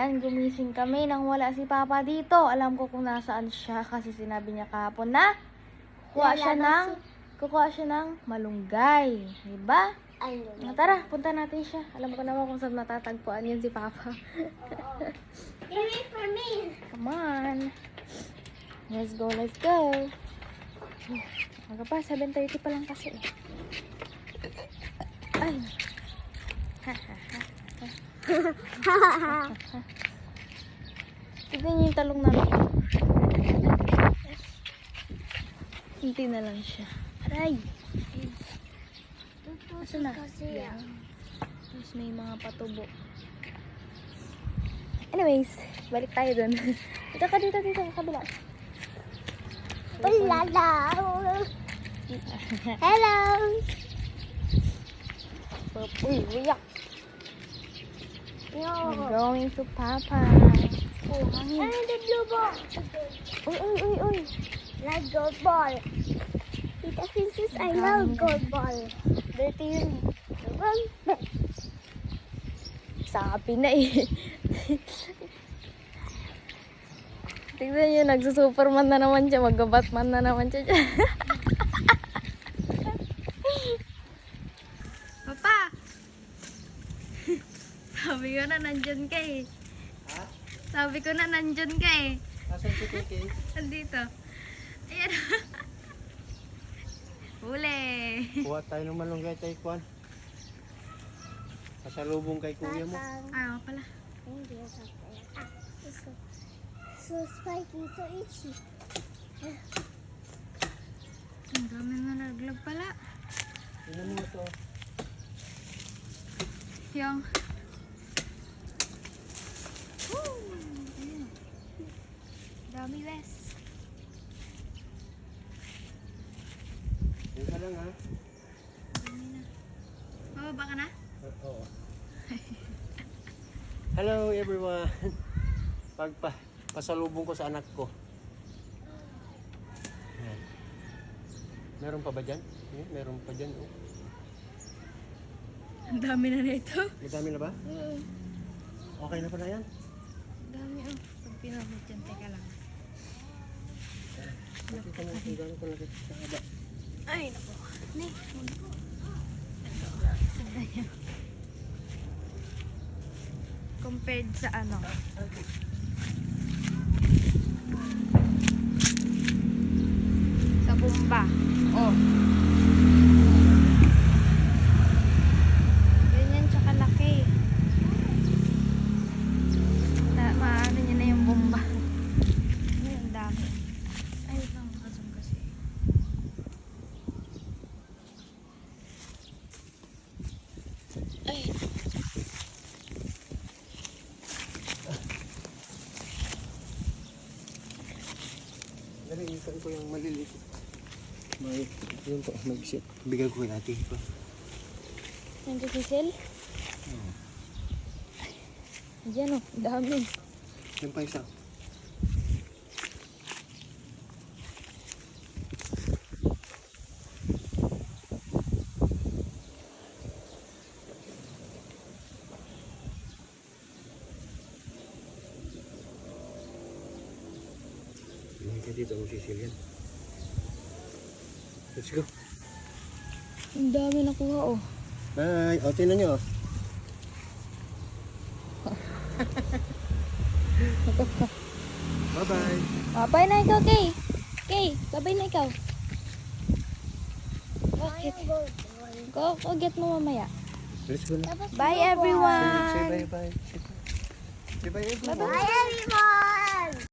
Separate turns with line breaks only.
Ayan, gumising kami nang wala si Papa dito. Alam ko kung nasaan siya kasi sinabi niya kahapon na kukuha siya ng malunggay. Diba? Tara, punta natin siya. Alam ko naman kung saan matatagpuan yun si Papa.
Wait for me.
Come on. Let's go, let's go. Aga pa, 7:30 pa lang kasi. Ay. Tignan niyo yung talong namin. Hinti na lang siya. Aray! Asan na? Yan. Tapos may mga patubo. Anyways, balik tayo dun. Dito ka, dito, kabila.
Ulala. Hello.
Uy, uyak.
No.
We're going to Papa. Oh, hangin.
And the blue ball.
Uy.
Like gold ball. Tita Princess, I love gold ball.
Dirty yun. Sabi na eh. Tignan nyo, nagsusuperman na naman siya. Mag-Batman na naman siya. Papa! Sabi ko na nandyan ka eh.
Ha?
Sabi ko na nandyan ka eh.
Asan si Kiki?
Nandito. Ayan. Huli.
Kuha tayo ng malunggay tayo, Kwan. Pasalubong kay kuya mo.
Ah, pala.
Hindi sa kaya. So spiky, so itchy.
Ang dami na naglag pala.
Tignan mo ito.
Yung... Ayan. Dami wes.
Tingnan ka lang, ha?
Dami na. Bababa ka na?
Oo. Hello everyone. Pasalubong ko sa anak ko. Ayan. Meron pa ba dyan? Meron pa dyan. Oh.
Ang dami na nito.
Madami na ba? Okay na pa na yan?
Ang dami oh. Pag pinamit dyan, teka lang.
Nakita mo kung gano'n ko lang sa haba.
Ay, naku. Ni. Ito. Tignan niyo. Compared sa ano. Sa bomba. Oh. Ganyan tsaka laki. Maano niya na yung bomba. Ay, ang dami. Ay, lang makazum kasi. Ay.
Dali, ikan ko yung maliliit. Yun po, mag-sit. Bigay ko kay ate ko.
Nandiyo si Sil? Diyan oh, dami.
Yan pa isa. Hindi ka dito ang sisilyan. Let's go.
Ang dami nakuha oh.
Bye! O, tinan nyo. Bye-bye!
Babay na ikaw, Kay. Kay, babay na ikaw. Bakit? Go get mo mamaya.
Let's go na.
Bye everyone.
Say bye-bye. Say bye everyone.
Bye everyone.